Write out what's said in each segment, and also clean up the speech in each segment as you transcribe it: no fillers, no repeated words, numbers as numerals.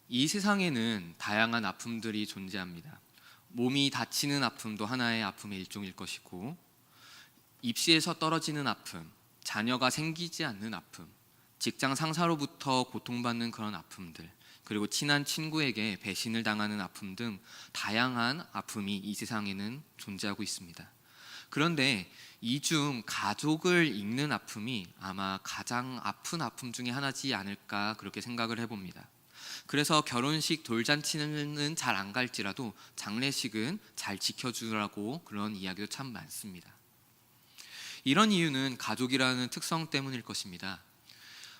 이 세상에는 다양한 아픔들이 존재합니다. 몸이 다치는 아픔도 하나의 아픔의 일종일 것이고, 입시에서 떨어지는 아픔, 자녀가 생기지 않는 아픔, 직장 상사로부터 고통받는 그런 아픔들, 그리고 친한 친구에게 배신을 당하는 아픔 등 다양한 아픔이 이 세상에는 존재하고 있습니다. 그런데 이 중 가족을 잃는 아픔이 아마 가장 아픈 아픔 중에 하나지 않을까 그렇게 생각을 해봅니다. 그래서 결혼식 돌잔치는 잘 안 갈지라도 장례식은 잘 지켜주라고 그런 이야기도 참 많습니다. 이런 이유는 가족이라는 특성 때문일 것입니다.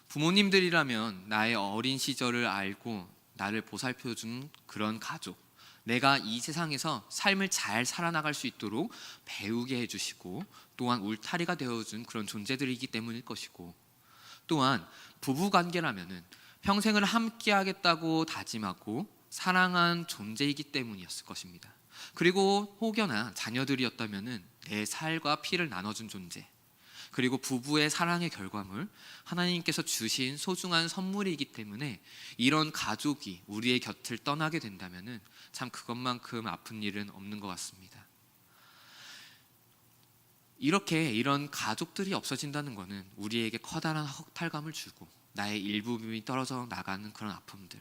부모님들이라면 나의 어린 시절을 알고 나를 보살펴준 그런 가족, 내가 이 세상에서 삶을 잘 살아나갈 수 있도록 배우게 해주시고 또한 울타리가 되어준 그런 존재들이기 때문일 것이고, 또한 부부관계라면은 평생을 함께 하겠다고 다짐하고 사랑한 존재이기 때문이었을 것입니다. 그리고 혹여나 자녀들이었다면은 내 살과 피를 나눠준 존재, 그리고 부부의 사랑의 결과물, 하나님께서 주신 소중한 선물이기 때문에 이런 가족이 우리의 곁을 떠나게 된다면은 참 그것만큼 아픈 일은 없는 것 같습니다. 이렇게 이런 가족들이 없어진다는 것은 우리에게 커다란 허탈감을 주고 나의 일부분이 떨어져 나가는 그런 아픔들,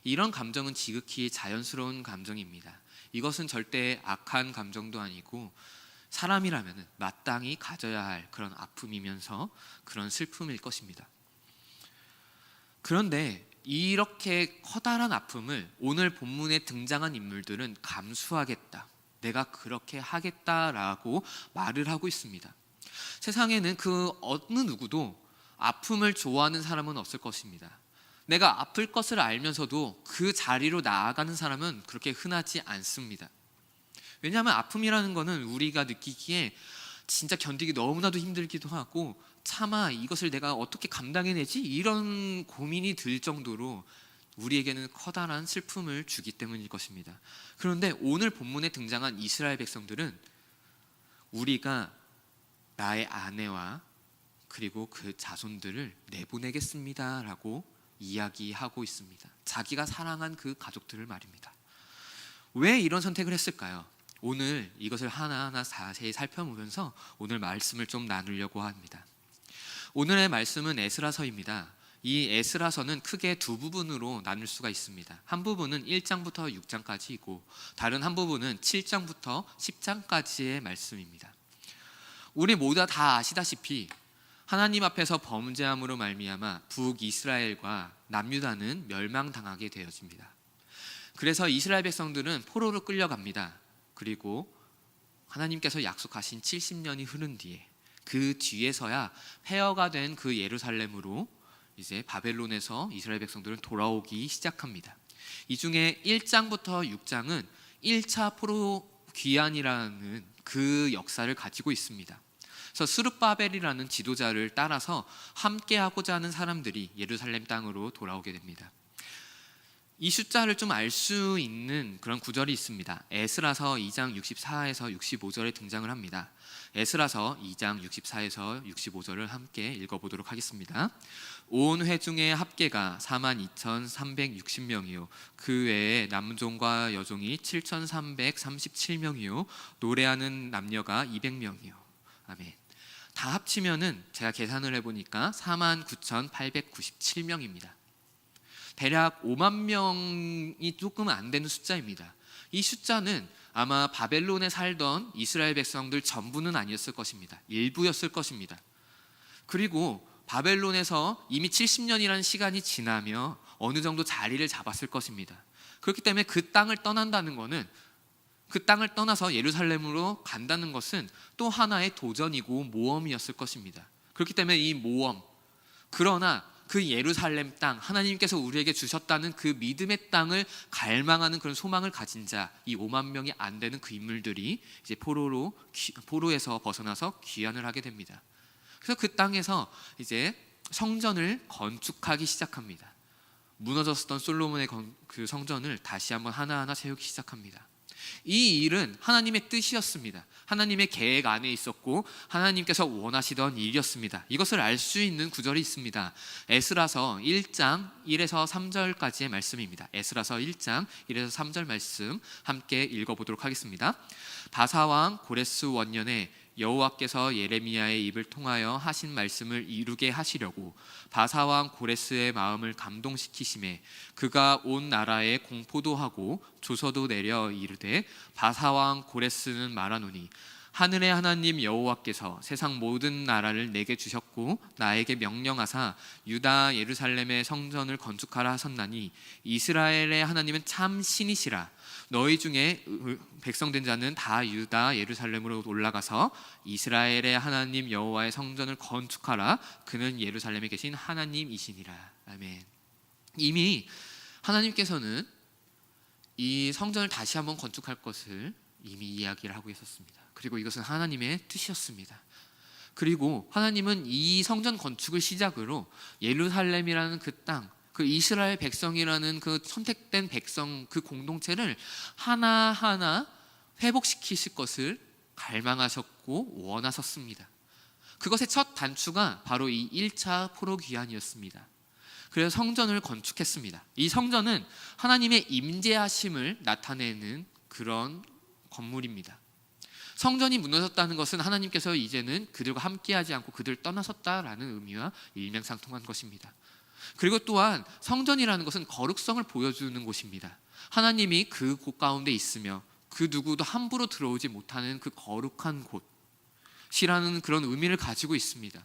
이런 감정은 지극히 자연스러운 감정입니다. 이것은 절대 악한 감정도 아니고 사람이라면 마땅히 가져야 할 그런 아픔이면서 그런 슬픔일 것입니다. 그런데 이렇게 커다란 아픔을 오늘 본문에 등장한 인물들은 감수하겠다, 내가 그렇게 하겠다라고 말을 하고 있습니다. 세상에는 그 어느 누구도 아픔을 좋아하는 사람은 없을 것입니다. 내가 아플 것을 알면서도 그 자리로 나아가는 사람은 그렇게 흔하지 않습니다. 왜냐하면 아픔이라는 거는 우리가 느끼기에 진짜 견디기 너무나도 힘들기도 하고, 차마 이것을 내가 어떻게 감당해내지? 이런 고민이 들 정도로 우리에게는 커다란 슬픔을 주기 때문일 것입니다. 그런데 오늘 본문에 등장한 이스라엘 백성들은 우리가 나의 아내와 그리고 그 자손들을 내보내겠습니다 라고 이야기하고 있습니다. 자기가 사랑한 그 가족들을 말입니다. 왜 이런 선택을 했을까요? 오늘 이것을 하나하나 자세히 살펴보면서 오늘 말씀을 좀 나누려고 합니다. 오늘의 말씀은 에스라서입니다. 이 에스라서는 크게 두 부분으로 나눌 수가 있습니다. 한 부분은 1장부터 6장까지이고 다른 한 부분은 7장부터 10장까지의 말씀입니다. 우리 모두 다 아시다시피 하나님 앞에서 범죄함으로 말미암아 북이스라엘과 남유다는 멸망당하게 되어집니다. 그래서 이스라엘 백성들은 포로로 끌려갑니다. 그리고 하나님께서 약속하신 70년이 흐른 뒤에, 그 뒤에서야 폐허가 된 그 예루살렘으로 이제 바벨론에서 이스라엘 백성들은 돌아오기 시작합니다. 이 중에 1장부터 6장은 1차 포로 귀환이라는 그 역사를 가지고 있습니다. 그래서 스룹바벨이라는 지도자를 따라서 함께하고자 하는 사람들이 예루살렘 땅으로 돌아오게 됩니다. 이 숫자를 좀 알 수 있는 그런 구절이 있습니다. 에스라서 2장 64에서 65절에 등장을 합니다. 에스라서 2장 64에서 65절을 함께 읽어보도록 하겠습니다. 온 회중의 합계가 42,360명이요 그 외에 남종과 여종이 7,337명이요 노래하는 남녀가 200명이요 아멘. 다 합치면은 제가 계산을 해보니까 49,897명입니다. 대략 5만 명이 조금 안 되는 숫자입니다. 이 숫자는 아마 바벨론에 살던 이스라엘 백성들 전부는 아니었을 것입니다. 일부였을 것입니다. 그리고 바벨론에서 이미 70년이라는 시간이 지나며 어느 정도 자리를 잡았을 것입니다. 그렇기 때문에 그 땅을 떠난다는 것은, 그 땅을 떠나서 예루살렘으로 간다는 것은 또 하나의 도전이고 모험이었을 것입니다. 그렇기 때문에 이 모험, 그러나 그 예루살렘 땅, 하나님께서 우리에게 주셨다는 그 믿음의 땅을 갈망하는 그런 소망을 가진 자, 이 5만 명이 안 되는 그 인물들이 이제 포로에서 벗어나서 귀환을 하게 됩니다. 그래서 그 땅에서 이제 성전을 건축하기 시작합니다. 무너졌었던 솔로몬의 그 성전을 다시 한번 하나하나 세우기 시작합니다. 이 일은 하나님의 뜻이었습니다. 하나님의 계획 안에 있었고 하나님께서 원하시던 일이었습니다. 이것을 알 수 있는 구절이 있습니다. 에스라서 1장 1에서 3절까지의 말씀입니다. 에스라서 1장 1에서 3절 말씀 함께 읽어보도록 하겠습니다. 바사왕 고레스 원년에 여호와께서 예레미야의 입을 통하여 하신 말씀을 이루게 하시려고 바사왕 고레스의 마음을 감동시키심에 그가 온 나라에 공포도 하고 조서도 내려 이르되 바사왕 고레스는 말하노니 하늘의 하나님 여호와께서 세상 모든 나라를 내게 주셨고 나에게 명령하사 유다 예루살렘의 성전을 건축하라 하셨나니 이스라엘의 하나님은 참 신이시라. 너희 중에 백성된 자는 다 유다 예루살렘으로 올라가서 이스라엘의 하나님 여호와의 성전을 건축하라. 그는 예루살렘에 계신 하나님이시니라. 아멘. 이미 하나님께서는 이 성전을 다시 한번 건축할 것을 이미 이야기를 하고 있었습니다. 그리고 이것은 하나님의 뜻이었습니다. 그리고 하나님은 이 성전 건축을 시작으로 예루살렘이라는 그 땅, 그 이스라엘 백성이라는 그 선택된 백성 그 공동체를 하나하나 회복시키실 것을 갈망하셨고 원하셨습니다. 그것의 첫 단추가 바로 이 1차 포로 귀환이었습니다. 그래서 성전을 건축했습니다. 이 성전은 하나님의 임재하심을 나타내는 그런 건물입니다. 성전이 무너졌다는 것은 하나님께서 이제는 그들과 함께하지 않고 그들을 떠나섰다라는 의미와 일맥상통한 것입니다. 그리고 또한 성전이라는 것은 거룩성을 보여주는 곳입니다. 하나님이 그 곳 가운데 있으며 그 누구도 함부로 들어오지 못하는 그 거룩한 곳이라는 그런 의미를 가지고 있습니다.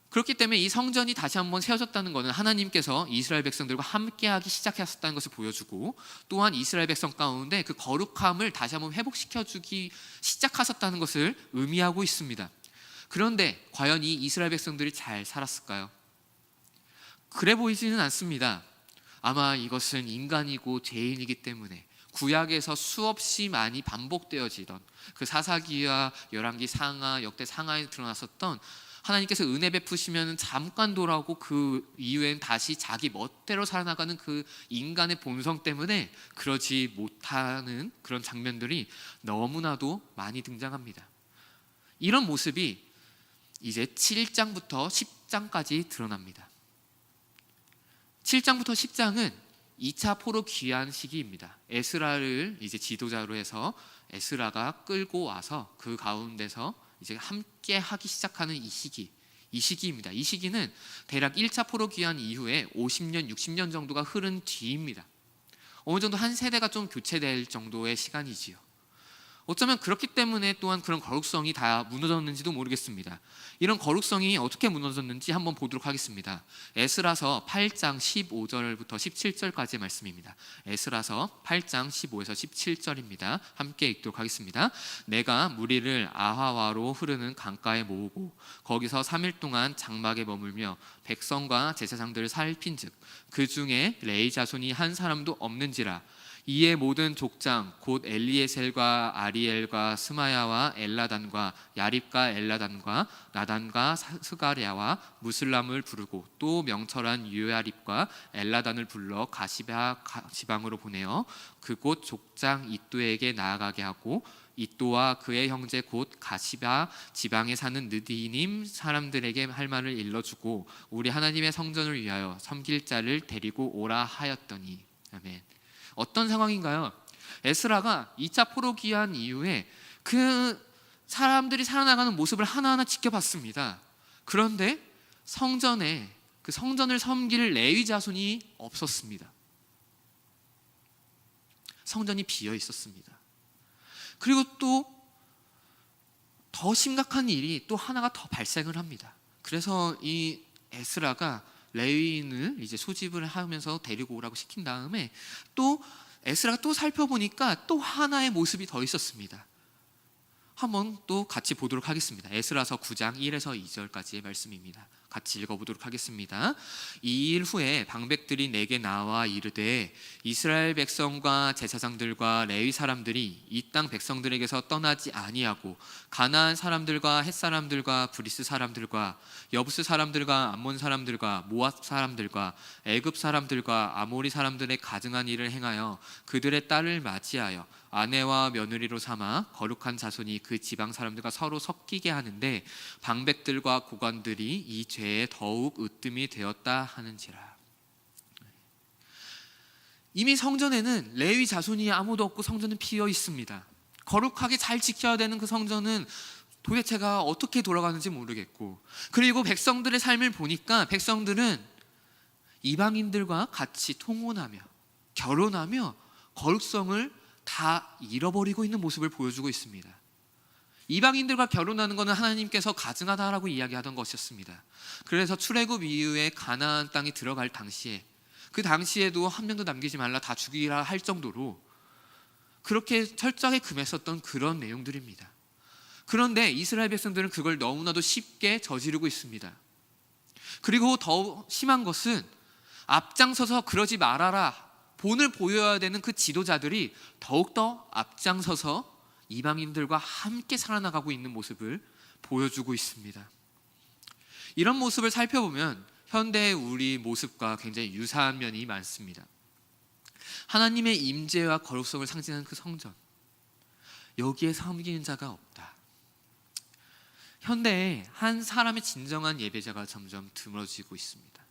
그렇기 때문에 이 성전이 다시 한번 세워졌다는 것은 하나님께서 이스라엘 백성들과 함께하기 시작하셨다는 것을 보여주고 또한 이스라엘 백성 가운데 그 거룩함을 다시 한번 회복시켜주기 시작하셨다는 것을 의미하고 있습니다. 그런데 과연 이 이스라엘 백성들이 잘 살았을까요? 그래 보이지는 않습니다. 아마 이것은 인간이고 죄인이기 때문에 구약에서 수없이 많이 반복되어지던 그 사사기와 열왕기 상하 역대 상하에 드러났었던 하나님께서 은혜 베푸시면 잠깐 돌아오고 그 이후엔 다시 자기 멋대로 살아나가는 그 인간의 본성 때문에 그러지 못하는 그런 장면들이 너무나도 많이 등장합니다. 이런 모습이 이제 7장부터 10장까지 드러납니다. 7장부터 10장은 2차 포로 귀환 시기입니다. 에스라를 이제 지도자로 해서 에스라가 끌고 와서 그 가운데서 이제 함께 하기 시작하는 이 시기입니다. 이 시기는 대략 1차 포로 귀환 이후에 50년, 60년 정도가 흐른 뒤입니다. 어느 정도 한 세대가 좀 교체될 정도의 시간이지요. 어쩌면 그렇기 때문에 또한 그런 거룩성이 다 무너졌는지도 모르겠습니다. 이런 거룩성이 어떻게 무너졌는지 한번 보도록 하겠습니다. 에스라서 8장 15절부터 17절까지의 말씀입니다. 에스라서 8장 15에서 17절입니다. 함께 읽도록 하겠습니다. 내가 무리를 아하와로 흐르는 강가에 모으고 거기서 3일 동안 장막에 머물며 백성과 제사장들을 살핀즉 그 중에 레위 자손이 한 사람도 없는지라. 이에 모든 족장 곧 엘리에셀과 아리엘과 스마야와 엘라단과 야립과 엘라단과 나단과 스가랴와 무슬람을 부르고 또 명철한 유야립과 엘라단을 불러 가시바 지방으로 보내어 그곳 족장 이또에게 나아가게 하고 이또와 그의 형제 곧 가시바 지방에 사는 느디님 사람들에게 할 말을 일러주고 우리 하나님의 성전을 위하여 섬길 자를 데리고 오라 하였더니. 아멘. 어떤 상황인가요? 에스라가 2차 포로 귀환 이후에 그 사람들이 살아나가는 모습을 하나하나 지켜봤습니다. 그런데 성전에 그 성전을 섬길 레위 자손이 없었습니다. 성전이 비어 있었습니다. 그리고 또 더 심각한 일이 또 하나가 더 발생을 합니다. 그래서 이 에스라가 레위인을 이제 소집을 하면서 데리고 오라고 시킨 다음에 또 에스라가 또 살펴보니까 또 하나의 모습이 더 있었습니다. 한번 또 같이 보도록 하겠습니다. 에스라서 9장 1에서 2절까지의 말씀입니다. 같이 읽어보도록 하겠습니다. 2일 후에 방백들이 내게 나와 이르되 이스라엘 백성과 제사장들과 레위 사람들이 이 땅 백성들에게서 떠나지 아니하고 가나안 사람들과 헷 사람들과 브리스 사람들과 여부스 사람들과 암몬 사람들과 모압 사람들과 애굽 사람들과 아모리 사람들의 가증한 일을 행하여 그들의 딸을 맞이하여 아내와 며느리로 삼아 거룩한 자손이 그 지방 사람들과 서로 섞이게 하는데 방백들과 고관들이 이 죄에 더욱 으뜸이 되었다 하는지라. 이미 성전에는 레위 자손이 아무도 없고 성전은 비어 있습니다. 거룩하게 잘 지켜야 되는 그 성전은 도대체가 어떻게 돌아가는지 모르겠고, 그리고 백성들의 삶을 보니까 백성들은 이방인들과 같이 통혼하며 결혼하며 거룩성을 다 잃어버리고 있는 모습을 보여주고 있습니다. 이방인들과 결혼하는 것은 하나님께서 가증하다라고 이야기하던 것이었습니다. 그래서 출애굽 이후에 가나안 땅에 들어갈 당시에, 그 당시에도 한 명도 남기지 말라 다 죽이라 할 정도로 그렇게 철저하게 금했었던 그런 내용들입니다. 그런데 이스라엘 백성들은 그걸 너무나도 쉽게 저지르고 있습니다. 그리고 더 심한 것은 앞장서서 그러지 말아라 본을 보여야 되는 그 지도자들이 더욱더 앞장서서 이방인들과 함께 살아나가고 있는 모습을 보여주고 있습니다. 이런 모습을 살펴보면 현대의 우리 모습과 굉장히 유사한 면이 많습니다. 하나님의 임재와 거룩성을 상징하는 그 성전, 여기에 섬기는 자가 없다. 현대에 한 사람의 진정한 예배자가 점점 드물어지고 있습니다.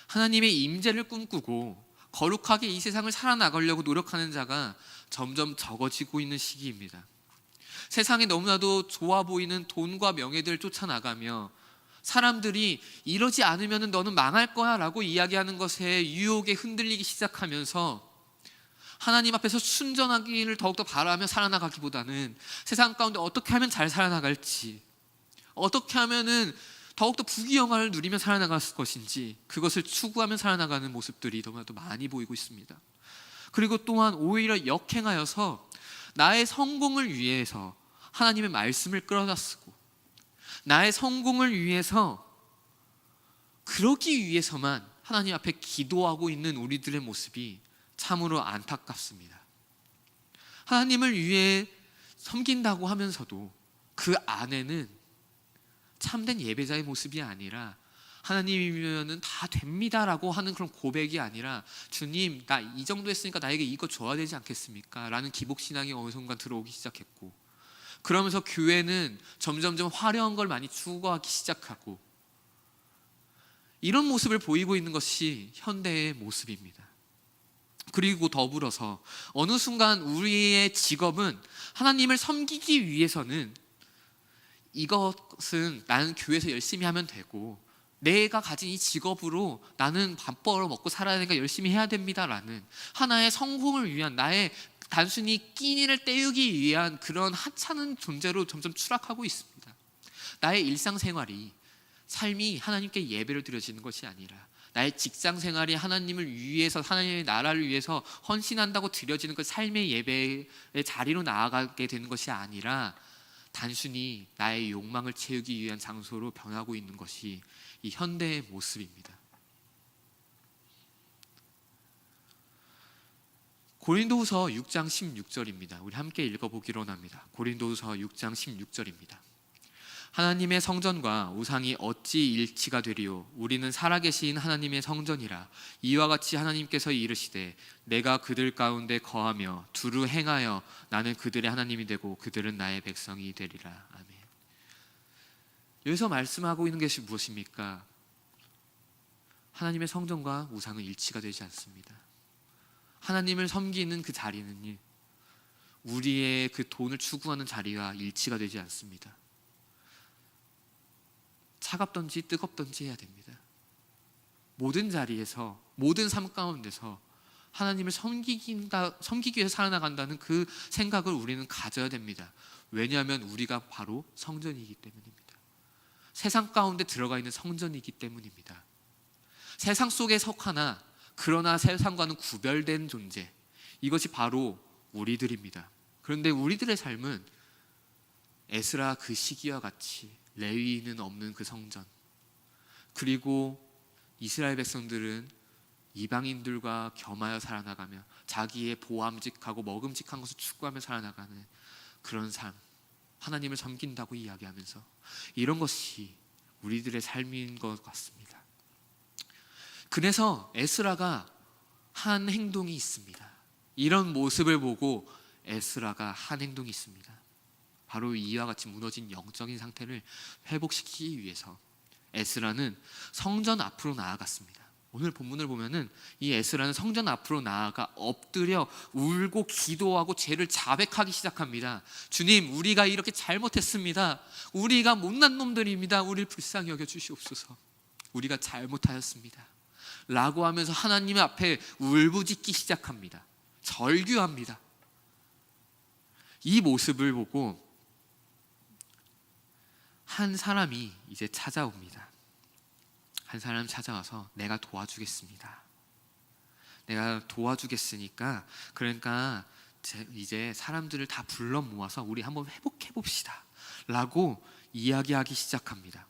하나님의 임재를 꿈꾸고 거룩하게 이 세상을 살아나가려고 노력하는 자가 점점 적어지고 있는 시기입니다. 세상에 너무나도 좋아 보이는 돈과 명예들을 쫓아나가며 사람들이 이러지 않으면 너는 망할 거야 라고 이야기하는 것에 유혹에 흔들리기 시작하면서 하나님 앞에서 순전하기를 더욱더 바라며 살아나가기보다는 세상 가운데 어떻게 하면 잘 살아나갈지, 어떻게 하면은 더욱더 부귀영화를 누리며 살아나갈 것인지, 그것을 추구하며 살아나가는 모습들이 너무나도 많이 보이고 있습니다. 그리고 또한 오히려 역행하여서 나의 성공을 위해서 하나님의 말씀을 끌어다 쓰고, 나의 성공을 위해서 그러기 위해서만 하나님 앞에 기도하고 있는 우리들의 모습이 참으로 안타깝습니다. 하나님을 위해 섬긴다고 하면서도 그 안에는 참된 예배자의 모습이 아니라 하나님이면 다 됩니다라고 하는 그런 고백이 아니라 주님 나 이 정도 했으니까 나에게 이거 줘야 되지 않겠습니까? 라는 기복신앙이 어느 순간 들어오기 시작했고, 그러면서 교회는 점점점 화려한 걸 많이 추구하기 시작하고, 이런 모습을 보이고 있는 것이 현대의 모습입니다. 그리고 더불어서 어느 순간 우리의 직업은 하나님을 섬기기 위해서는 이것은 나는 교회에서 열심히 하면 되고 내가 가진 이 직업으로 나는 밥 벌어 먹고 살아야 되니까 열심히 해야 됩니다라는 하나의 성공을 위한, 나의 단순히 끼니를 때우기 위한 그런 하찮은 존재로 점점 추락하고 있습니다. 나의 일상생활이, 삶이 하나님께 예배를 드려지는 것이 아니라, 나의 직장생활이 하나님을 위해서, 하나님의 나라를 위해서 헌신한다고 드려지는 그 삶의 예배의 자리로 나아가게 되는 것이 아니라 단순히 나의 욕망을 채우기 위한 장소로 변하고 있는 것이 이 현대의 모습입니다. 고린도후서 6장 16절입니다. 우리 함께 읽어보기로 합니다. 고린도후서 6장 16절입니다. 하나님의 성전과 우상이 어찌 일치가 되리요? 우리는 살아계신 하나님의 성전이라. 이와 같이 하나님께서 이르시되 내가 그들 가운데 거하며 두루 행하여 나는 그들의 하나님이 되고 그들은 나의 백성이 되리라. 아멘. 여기서 말씀하고 있는 것이 무엇입니까? 하나님의 성전과 우상은 일치가 되지 않습니다. 하나님을 섬기는 그 자리는 우리의 그 돈을 추구하는 자리와 일치가 되지 않습니다. 차갑던지 뜨겁던지 해야 됩니다. 모든 자리에서, 모든 삶 가운데서 하나님을 섬기기 위해서 살아나간다는 그 생각을 우리는 가져야 됩니다. 왜냐하면 우리가 바로 성전이기 때문입니다. 세상 가운데 들어가 있는 성전이기 때문입니다. 세상 속에 속하나 그러나 세상과는 구별된 존재, 이것이 바로 우리들입니다. 그런데 우리들의 삶은 에스라 그 시기와 같이 레위인은 없는 그 성전, 그리고 이스라엘 백성들은 이방인들과 겸하여 살아나가며 자기의 보암직하고 먹음직한 것을 추구하며 살아나가는 그런 삶, 하나님을 섬긴다고 이야기하면서 이런 것이 우리들의 삶인 것 같습니다. 그래서 에스라가 한 행동이 있습니다. 이런 모습을 보고 에스라가 한 행동이 있습니다. 바로 이와 같이 무너진 영적인 상태를 회복시키기 위해서 에스라는 성전 앞으로 나아갔습니다. 오늘 본문을 보면은 이 에스라는 성전 앞으로 나아가 엎드려 울고 기도하고 죄를 자백하기 시작합니다. 주님, 우리가 이렇게 잘못했습니다. 우리가 못난 놈들입니다. 우리를 불쌍히 여겨 주시옵소서. 우리가 잘못하였습니다 라고 하면서 하나님 앞에 울부짖기 시작합니다. 절규합니다. 이 모습을 보고 한 사람이 이제 찾아옵니다. 한 사람 찾아와서 내가 도와주겠습니다. 내가 도와주겠으니까 그러니까 이제 사람들을 다 불러 모아서 우리 한번 회복해 봅시다 라고 이야기하기 시작합니다.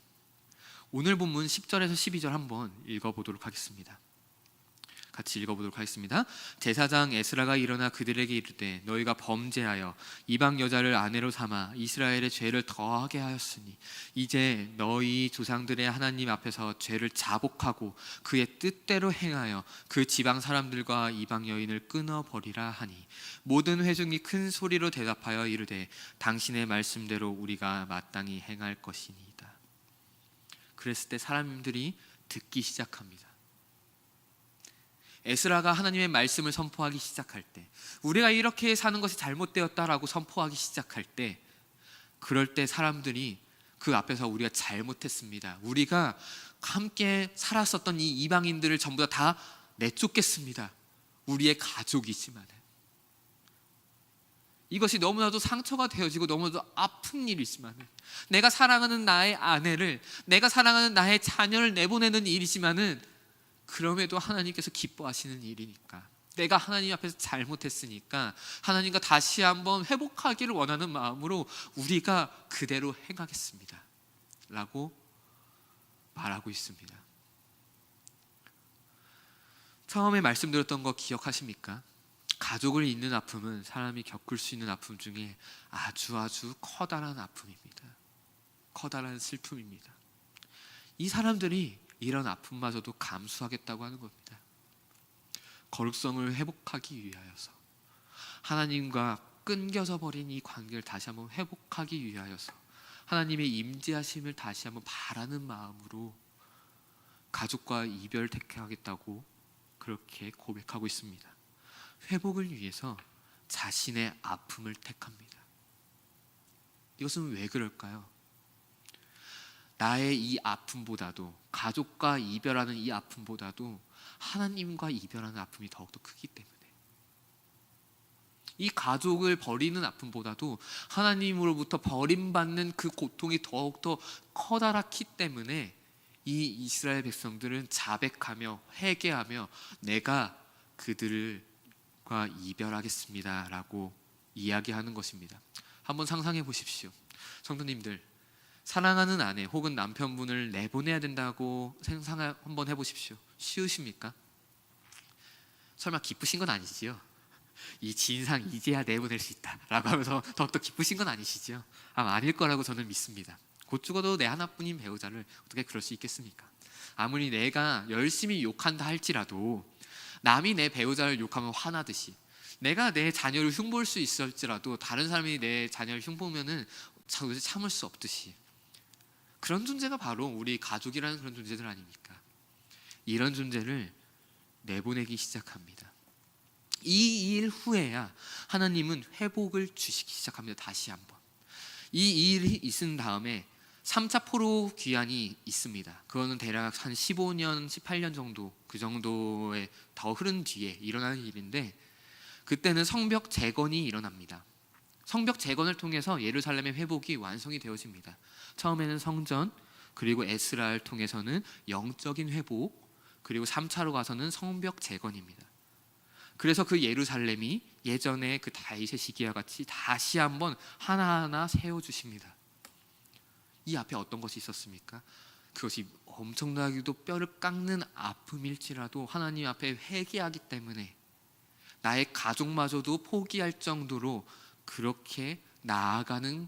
오늘 본문 10절에서 12절 한번 읽어보도록 하겠습니다. 같이 읽어보도록 하겠습니다. 제사장 에스라가 일어나 그들에게 이르되 너희가 범죄하여 이방 여자를 아내로 삼아 이스라엘의 죄를 더하게 하였으니 이제 너희 조상들의 하나님 앞에서 죄를 자복하고 그의 뜻대로 행하여 그 지방 사람들과 이방 여인을 끊어버리라 하니 모든 회중이 큰 소리로 대답하여 이르되 당신의 말씀대로 우리가 마땅히 행할 것이니이다. 그랬을 때 사람들이 듣기 시작합니다. 에스라가 하나님의 말씀을 선포하기 시작할 때, 우리가 이렇게 사는 것이 잘못되었다라고 선포하기 시작할 때, 그럴 때 사람들이 그 앞에서 우리가 잘못했습니다, 우리가 함께 살았었던 이 이방인들을 전부 다 내쫓겠습니다, 우리의 가족이지만 이것이 너무나도 상처가 되어지고 너무나도 아픈 일이지만, 내가 사랑하는 나의 아내를, 내가 사랑하는 나의 자녀를 내보내는 일이지만은 그럼에도 하나님께서 기뻐하시는 일이니까, 내가 하나님 앞에서 잘못했으니까 하나님과 다시 한번 회복하기를 원하는 마음으로 우리가 그대로 행하겠습니다 라고 말하고 있습니다. 처음에 말씀드렸던 거 기억하십니까? 가족을 잃는 아픔은 사람이 겪을 수 있는 아픔 중에 아주 커다란 아픔입니다. 커다란 슬픔입니다. 이 사람들이 이런 아픔마저도 감수하겠다고 하는 겁니다. 거룩성을 회복하기 위하여서, 하나님과 끊겨져 버린 이 관계를 다시 한번 회복하기 위하여서, 하나님의 임재하심을 다시 한번 바라는 마음으로 가족과 이별 택하겠다고 그렇게 고백하고 있습니다. 회복을 위해서 자신의 아픔을 택합니다. 이것은 왜 그럴까요? 나의 이 아픔보다도, 가족과 이별하는 이 아픔보다도 하나님과 이별하는 아픔이 더욱더 크기 때문에, 이 가족을 버리는 아픔보다도 하나님으로부터 버림받는 그 고통이 더욱더 커다랗기 때문에 이 이스라엘 백성들은 자백하며 회개하며 내가 그들과 이별하겠습니다 라고 이야기하는 것입니다. 한번 상상해 보십시오. 성도님들, 사랑하는 아내 혹은 남편분을 내보내야 된다고 생각 한번 해보십시오. 쉬우십니까? 설마 기쁘신 건 아니지요? 이 진상 이제야 내보낼 수 있다 라고 하면서 더욱더 기쁘신 건 아니시죠? 아닐 거라고 저는 믿습니다. 곧 죽어도 내 하나뿐인 배우자를 어떻게 그럴 수 있겠습니까? 아무리 내가 열심히 욕한다 할지라도, 남이 내 배우자를 욕하면 화나듯이, 내가 내 자녀를 흉볼 수 있을지라도 다른 사람이 내 자녀를 흉보면은 도저히 참을 수 없듯이, 그런 존재가 바로 우리 가족이라는 그런 존재들 아닙니까? 이런 존재를 내보내기 시작합니다. 이 일 후에야 하나님은 회복을 주시기 시작합니다. 다시 한번 이 일이 있은 다음에 3차 포로 귀환이 있습니다. 그거는 대략 한 15년, 18년 정도, 그 정도에 더 흐른 뒤에 일어나는 일인데, 그때는 성벽 재건이 일어납니다. 성벽 재건을 통해서 예루살렘의 회복이 완성이 되어집니다. 처음에는 성전, 그리고 에스라를 통해서는 영적인 회복, 그리고 3차로 가서는 성벽 재건입니다. 그래서 그 예루살렘이 예전에 그 다윗의 시기와 같이 다시 한번 하나하나 세워주십니다. 이 앞에 어떤 것이 있었습니까? 그것이 엄청나게도 뼈를 깎는 아픔일지라도 하나님 앞에 회개하기 때문에 나의 가족마저도 포기할 정도로 그렇게 나아가는,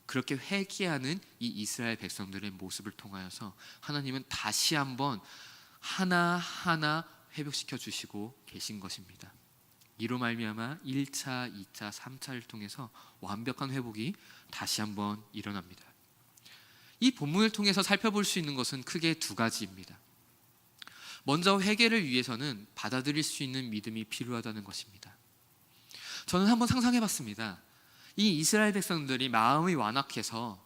그렇게 회개하는 이 이스라엘 백성들의 모습을 통하여서 하나님은 다시 한번 하나하나 회복시켜 주시고 계신 것입니다. 이로 말미암아 1차, 2차, 3차를 통해서 완벽한 회복이 다시 한번 일어납니다. 이 본문을 통해서 살펴볼 수 있는 것은 크게 두 가지입니다. 먼저 회개를 위해서는 받아들일 수 있는 믿음이 필요하다는 것입니다. 저는 한번 상상해 봤습니다. 이 이스라엘 백성들이 마음이 완악해서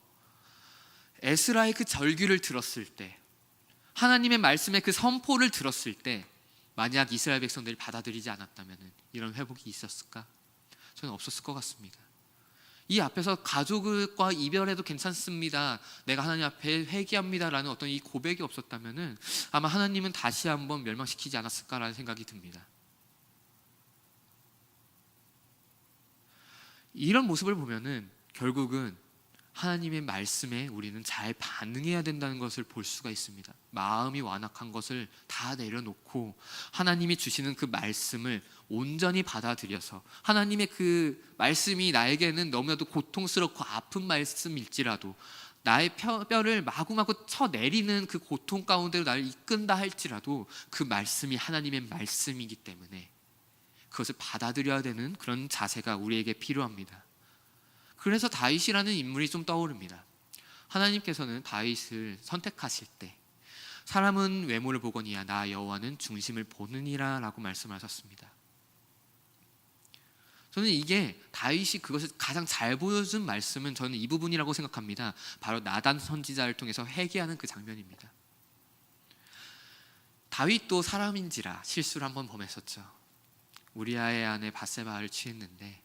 에스라의 그 절규를 들었을 때, 하나님의 말씀의 그 선포를 들었을 때 만약 이스라엘 백성들이 받아들이지 않았다면 이런 회복이 있었을까? 저는 없었을 것 같습니다. 이 앞에서 가족과 이별해도 괜찮습니다, 내가 하나님 앞에 회개합니다라는 어떤 이 고백이 없었다면 아마 하나님은 다시 한번 멸망시키지 않았을까라는 생각이 듭니다. 이런 모습을 보면은 결국은 하나님의 말씀에 우리는 잘 반응해야 된다는 것을 볼 수가 있습니다. 마음이 완악한 것을 다 내려놓고 하나님이 주시는 그 말씀을 온전히 받아들여서, 하나님의 그 말씀이 나에게는 너무나도 고통스럽고 아픈 말씀일지라도 나의 뼈를 마구마구 쳐내리는 그 고통 가운데로 나를 이끈다 할지라도 그 말씀이 하나님의 말씀이기 때문에 그것을 받아들여야 되는 그런 자세가 우리에게 필요합니다. 그래서 다윗이라는 인물이 좀 떠오릅니다. 하나님께서는 다윗을 선택하실 때 사람은 외모를 보거니와 나 여호와는 중심을 보느니라 라고 말씀하셨습니다. 저는 이게 다윗이 그것을 가장 잘 보여준 말씀은 저는 이 부분이라고 생각합니다. 바로 나단 선지자를 통해서 회개하는 그 장면입니다. 다윗도 사람인지라 실수를 한번 범했었죠. 우리아의 아내 밧세바를 취했는데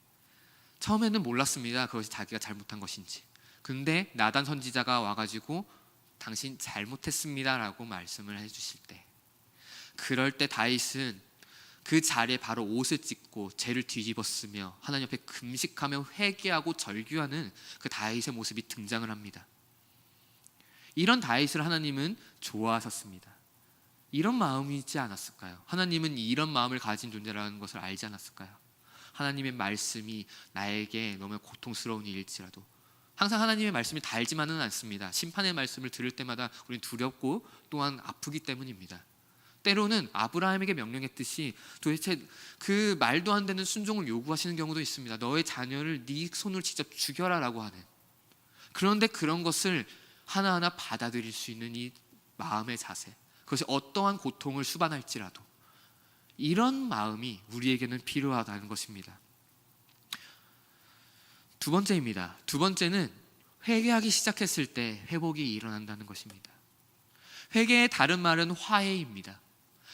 처음에는 몰랐습니다, 그것이 자기가 잘못한 것인지. 근데 나단 선지자가 와가지고 당신 잘못했습니다 라고 말씀을 해주실 때, 그럴 때 다윗은 그 자리에 바로 옷을 찢고 죄를 뒤집었으며 하나님 앞에 금식하며 회개하고 절규하는 그 다윗의 모습이 등장을 합니다. 이런 다윗을 하나님은 좋아하셨습니다. 이런 마음이지 않았을까요? 하나님은 이런 마음을 가진 존재라는 것을 알지 않았을까요? 하나님의 말씀이 나에게 너무 고통스러운 일일지라도 항상 하나님의 말씀이 달지만은 않습니다. 심판의 말씀을 들을 때마다 우리는 두렵고 또한 아프기 때문입니다. 때로는 아브라함에게 명령했듯이 도대체 그 말도 안 되는 순종을 요구하시는 경우도 있습니다. 너의 자녀를 네 손으로 직접 죽여라 라고 하는. 그런데 그런 것을 하나하나 받아들일 수 있는 이 마음의 자세, 그것이 어떠한 고통을 수반할지라도 이런 마음이 우리에게는 필요하다는 것입니다. 두 번째입니다. 두 번째는 회개하기 시작했을 때 회복이 일어난다는 것입니다. 회개의 다른 말은 화해입니다.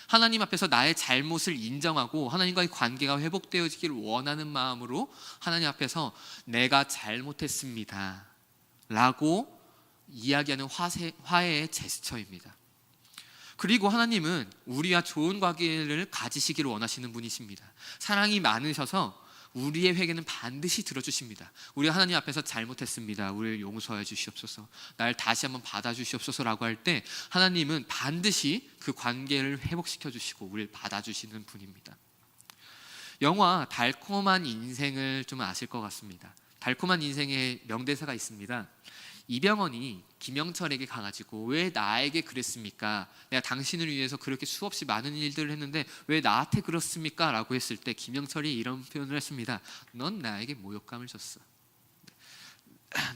하나님 앞에서 나의 잘못을 인정하고 하나님과의 관계가 회복되어지기를 원하는 마음으로 하나님 앞에서 내가 잘못했습니다 라고 이야기하는 화해의 제스처입니다. 그리고 하나님은 우리와 좋은 관계를 가지시기를 원하시는 분이십니다. 사랑이 많으셔서 우리의 회개는 반드시 들어주십니다. 우리가 하나님 앞에서 잘못했습니다, 우리를 용서해 주시옵소서, 날 다시 한번 받아주시옵소서라고 할 때 하나님은 반드시 그 관계를 회복시켜 주시고 우리를 받아주시는 분입니다. 영화 달콤한 인생을 좀 아실 것 같습니다. 달콤한 인생의 명대사가 있습니다. 이병헌이 김영철에게 가가지고 왜 나에게 그랬습니까? 내가 당신을 위해서 그렇게 수없이 많은 일들을 했는데 왜 나한테 그렇습니까? 라고 했을 때 김영철이 이런 표현을 했습니다. 넌 나에게 모욕감을 줬어.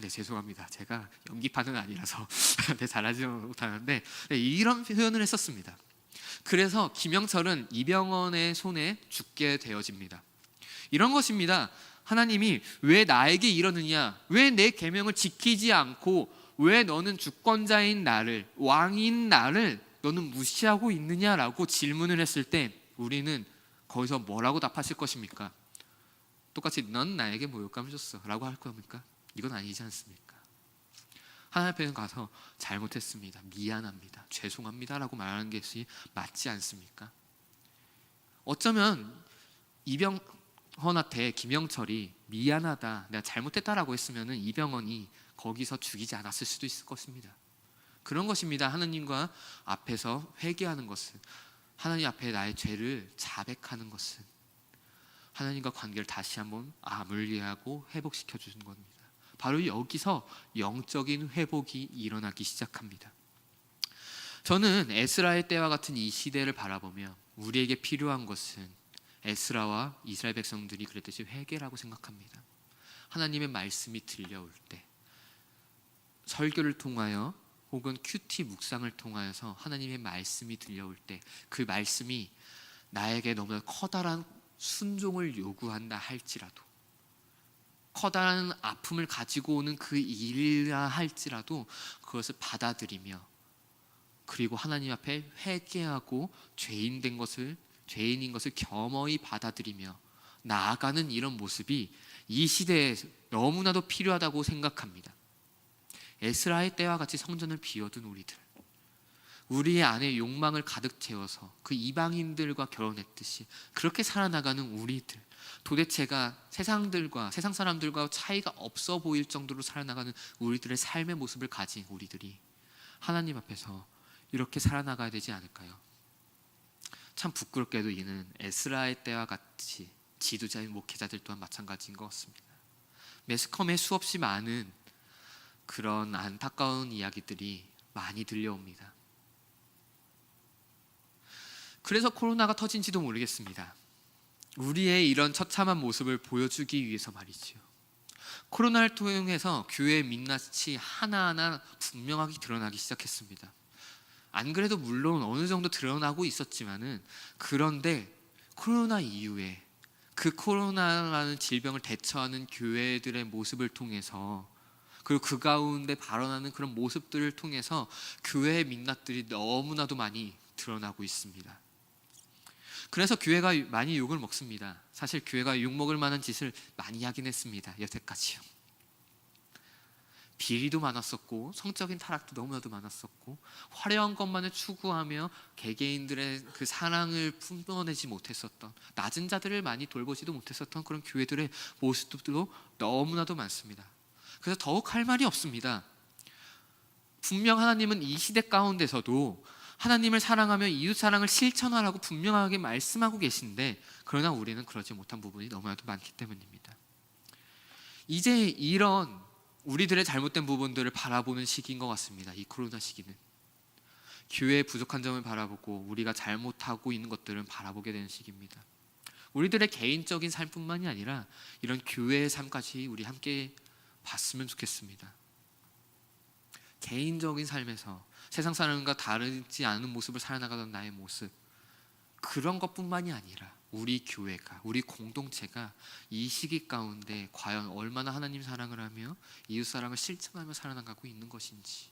네, 죄송합니다. 제가 연기파는 아니라서 네, 잘하지 못하는데 네, 이런 표현을 했었습니다. 그래서 김영철은 이병헌의 손에 죽게 되어집니다. 이런 것입니다. 하나님이 왜 나에게 이러느냐, 왜 내 계명을 지키지 않고 왜 너는 주권자인 나를, 왕인 나를 너는 무시하고 있느냐라고 질문을 했을 때 우리는 거기서 뭐라고 답하실 것입니까? 똑같이 넌 나에게 모욕감을 줬어 라고 할 겁니까? 이건 아니지 않습니까? 하나님 앞에 가서 잘못했습니다, 미안합니다, 죄송합니다 라고 말하는 것이 맞지 않습니까? 어쩌면 이병헌한테 김영철이 미안하다, 내가 잘못했다라고 했으면 이병헌이 거기서 죽이지 않았을 수도 있을 것입니다. 그런 것입니다. 하나님과 앞에서 회개하는 것은, 하나님 앞에 나의 죄를 자백하는 것은, 하나님과 관계를 다시 한번 아물리하고 회복시켜 주는 겁니다. 바로 여기서 영적인 회복이 일어나기 시작합니다. 저는 에스라의 때와 같은 이 시대를 바라보며 우리에게 필요한 것은 에스라와 이스라엘 백성들이 그랬듯이 회개라고 생각합니다. 하나님의 말씀이 들려올 때, 설교를 통하여 혹은 큐티 묵상을 통하여서 하나님의 말씀이 들려올 때, 그 말씀이 나에게 너무나 커다란 순종을 요구한다 할지라도, 커다란 아픔을 가지고 오는 그 일이라 할지라도 그것을 받아들이며, 그리고 하나님 앞에 회개하고 죄인인 것을 겸허히 받아들이며 나아가는 이런 모습이 이 시대에 너무나도 필요하다고 생각합니다. 에스라의 때와 같이 성전을 비워둔 우리의 안에 욕망을 가득 채워서 그 이방인들과 결혼했듯이 그렇게 살아나가는 우리들, 도대체가 세상 사람들과 차이가 없어 보일 정도로 살아나가는 우리들의 삶의 모습을 가진 우리들이 하나님 앞에서 이렇게 살아나가야 되지 않을까요? 참 부끄럽게도 이는 에스라의 때와 같이 지도자인 목회자들 또한 마찬가지인 것 같습니다. 매스컴에 수없이 많은 그런 안타까운 이야기들이 많이 들려옵니다. 그래서 코로나가 터진지도 모르겠습니다. 우리의 이런 처참한 모습을 보여주기 위해서 말이지요. 코로나를 통해서 교회의 민낯이 하나하나 분명하게 드러나기 시작했습니다. 안 그래도 물론 어느 정도 드러나고 있었지만은, 그런데 코로나 이후에 그 코로나라는 질병을 대처하는 교회들의 모습을 통해서, 그리고 그 가운데 발언하는 그런 모습들을 통해서 교회의 민낯들이 너무나도 많이 드러나고 있습니다. 그래서 교회가 많이 욕을 먹습니다. 사실 교회가 욕먹을 만한 짓을 많이 하긴 했습니다. 여태까지요. 비리도 많았었고, 성적인 타락도 너무나도 많았었고, 화려한 것만을 추구하며 개개인들의 그 사랑을 품어내지 못했었던, 낮은 자들을 많이 돌보지도 못했었던 그런 교회들의 모습도 너무나도 많습니다. 그래서 더욱 할 말이 없습니다. 분명 하나님은 이 시대 가운데서도 하나님을 사랑하며 이웃 사랑을 실천하라고 분명하게 말씀하고 계신데, 그러나 우리는 그러지 못한 부분이 너무나도 많기 때문입니다. 이제 이런 우리들의 잘못된 부분들을 바라보는 시기인 것 같습니다. 이 코로나 시기는 교회의 부족한 점을 바라보고 우리가 잘못하고 있는 것들을 바라보게 되는 시기입니다. 우리들의 개인적인 삶뿐만이 아니라 이런 교회의 삶까지 우리 함께 봤으면 좋겠습니다. 개인적인 삶에서 세상 사람과 다르지 않은 모습을 살아나가던 나의 모습, 그런 것뿐만이 아니라 우리 교회가, 우리 공동체가 이 시기 가운데 과연 얼마나 하나님 사랑을 하며 이웃 사랑을 실천하며 살아나가고 있는 것인지,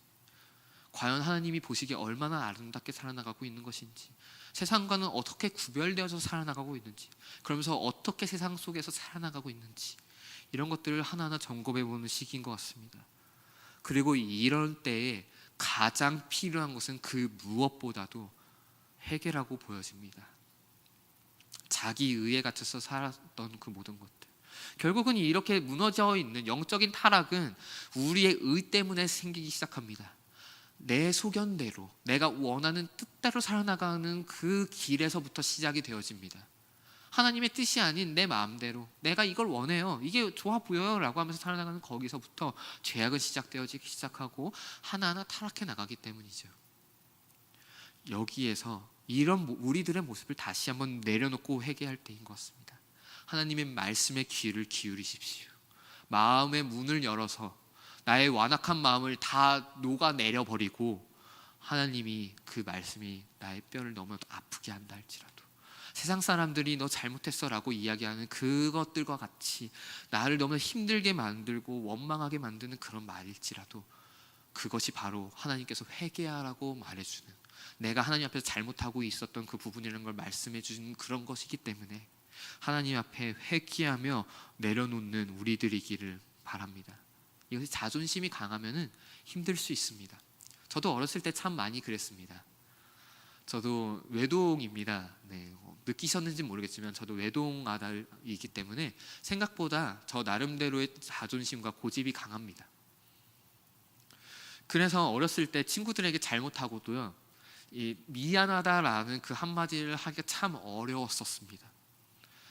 과연 하나님이 보시기에 얼마나 아름답게 살아나가고 있는 것인지, 세상과는 어떻게 구별되어서 살아나가고 있는지, 그러면서 어떻게 세상 속에서 살아나가고 있는지, 이런 것들을 하나하나 점검해보는 시기인 것 같습니다. 그리고 이런 때에 가장 필요한 것은 그 무엇보다도 회개라고 보여집니다. 자기 의에 갇혀서 살았던 그 모든 것들, 결국은 이렇게 무너져 있는 영적인 타락은 우리의 의 때문에 생기기 시작합니다. 내 소견대로, 내가 원하는 뜻대로 살아나가는 그 길에서부터 시작이 되어집니다. 하나님의 뜻이 아닌 내 마음대로, 내가 이걸 원해요, 이게 좋아 보여요 라고 하면서 살아나가는 거기서부터 죄악은 시작되어지기 시작하고 하나하나 타락해 나가기 때문이죠. 여기에서 이런 우리들의 모습을 다시 한번 내려놓고 회개할 때인 것 같습니다. 하나님의 말씀에 귀를 기울이십시오. 마음의 문을 열어서 나의 완악한 마음을 다 녹아내려버리고, 하나님이 그 말씀이 나의 뼈를 너무나도 아프게 한다 할지라도, 세상 사람들이 너 잘못했어 라고 이야기하는 그것들과 같이 나를 너무 힘들게 만들고 원망하게 만드는 그런 말일지라도, 그것이 바로 하나님께서 회개하라고 말해주는, 내가 하나님 앞에서 잘못하고 있었던 그 부분이라는 걸 말씀해 주는 그런 것이기 때문에 하나님 앞에 회개하며 내려놓는 우리들이기를 바랍니다. 이것이 자존심이 강하면은 힘들 수 있습니다. 저도 어렸을 때 참 많이 그랬습니다. 저도 외동입니다. 네, 느끼셨는지 모르겠지만 저도 외동 아들이기 때문에 생각보다 저 나름대로의 자존심과 고집이 강합니다. 그래서 어렸을 때 친구들에게 잘못하고도요, 이 미안하다라는 그 한마디를 하기가 참 어려웠었습니다.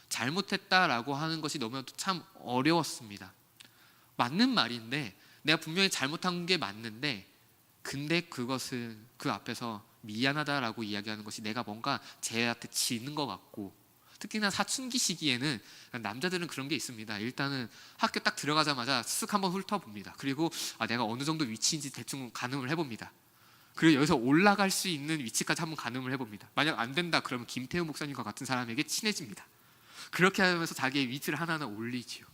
잘못했다라고 하는 것이 너무나도 참 어려웠습니다. 맞는 말인데, 내가 분명히 잘못한 게 맞는데, 근데 그것을 그 앞에서 미안하다라고 이야기하는 것이 내가 뭔가 쟤한테 지는 것 같고, 특히나 사춘기 시기에는 남자들은 그런 게 있습니다. 일단은 학교 딱 들어가자마자 쓱 한번 훑어봅니다. 그리고 내가 어느 정도 위치인지 대충 가늠을 해봅니다. 그리고 여기서 올라갈 수 있는 위치까지 한번 가늠을 해봅니다. 만약 안 된다 그러면 김태우 목사님과 같은 사람에게 친해집니다. 그렇게 하면서 자기의 위치를 하나하나 올리지요.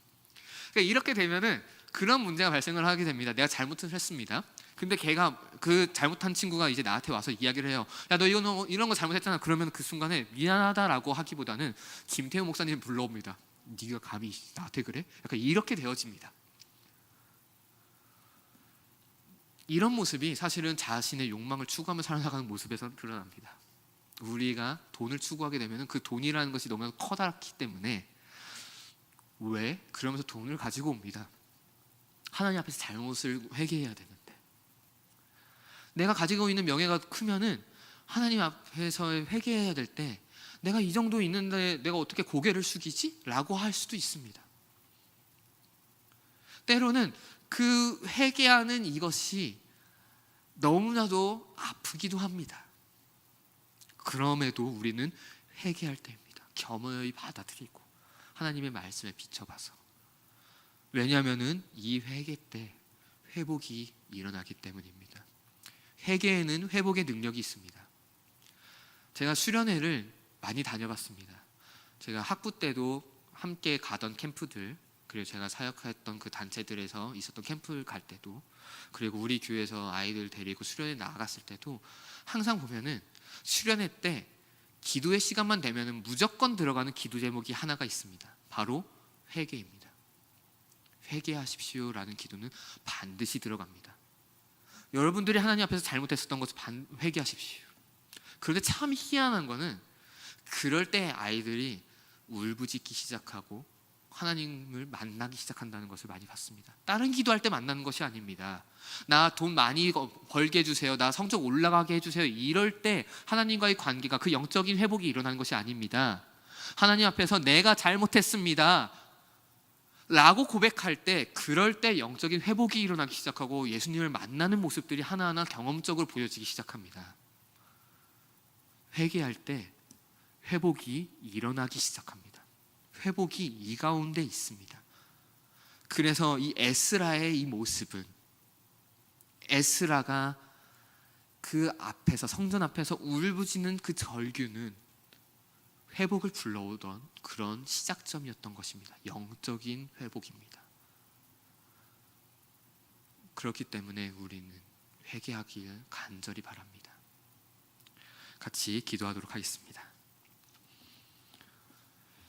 그러니까 이렇게 되면은 그런 문제가 발생을 하게 됩니다. 내가 잘못을 했습니다. 근데 걔가, 그 잘못한 친구가 이제 나한테 와서 이야기를 해요. 야, 너 이런 거 잘못했잖아. 그러면 그 순간에 미안하다라고 하기보다는 김태우 목사님 불러옵니다. 네가 감히 나한테 그래? 약간 이렇게 되어집니다. 이런 모습이 사실은 자신의 욕망을 추구하며 살아나가는 모습에서 드러납니다. 우리가 돈을 추구하게 되면 그 돈이라는 것이 너무 커다랗기 때문에, 왜? 그러면서 돈을 가지고 옵니다. 하나님 앞에서 잘못을 회개해야 되는데, 내가 가지고 있는 명예가 크면은 하나님 앞에서 회개해야 될 때 내가 이 정도 있는데 내가 어떻게 고개를 숙이지? 라고 할 수도 있습니다. 때로는 그 회개하는 이것이 너무나도 아프기도 합니다. 그럼에도 우리는 회개할 때입니다. 겸허히 받아들이고 하나님의 말씀에 비춰봐서. 왜냐하면 이 회개 때 회복이 일어나기 때문입니다. 회개에는 회복의 능력이 있습니다. 제가 수련회를 많이 다녀봤습니다. 제가 학부 때도 함께 가던 캠프들, 그리고 제가 사역했던 그 단체들에서 있었던 캠프를 갈 때도, 그리고 우리 교회에서 아이들 데리고 수련회 나갔을 때도 항상 보면은 수련회 때 기도의 시간만 되면은 무조건 들어가는 기도 제목이 하나가 있습니다. 바로 회개입니다. 회개하십시오라는 기도는 반드시 들어갑니다. 여러분들이 하나님 앞에서 잘못했었던 것을 회개하십시오. 그런데 참 희한한 거는 그럴 때 아이들이 울부짖기 시작하고 하나님을 만나기 시작한다는 것을 많이 봤습니다. 다른 기도할 때 만나는 것이 아닙니다. 나 돈 많이 벌게 해주세요, 나 성적 올라가게 해주세요, 이럴 때 하나님과의 관계가, 그 영적인 회복이 일어나는 것이 아닙니다. 하나님 앞에서 내가 잘못했습니다 라고 고백할 때, 그럴 때 영적인 회복이 일어나기 시작하고 예수님을 만나는 모습들이 하나하나 경험적으로 보여지기 시작합니다. 회개할 때 회복이 일어나기 시작합니다. 회복이 이 가운데 있습니다. 그래서 이 에스라의 이 모습은, 에스라가 그 앞에서, 성전 앞에서 울부짖는 그 절규는 회복을 불러오던 그런 시작점이었던 것입니다. 영적인 회복입니다. 그렇기 때문에 우리는 회개하기를 간절히 바랍니다. 같이 기도하도록 하겠습니다.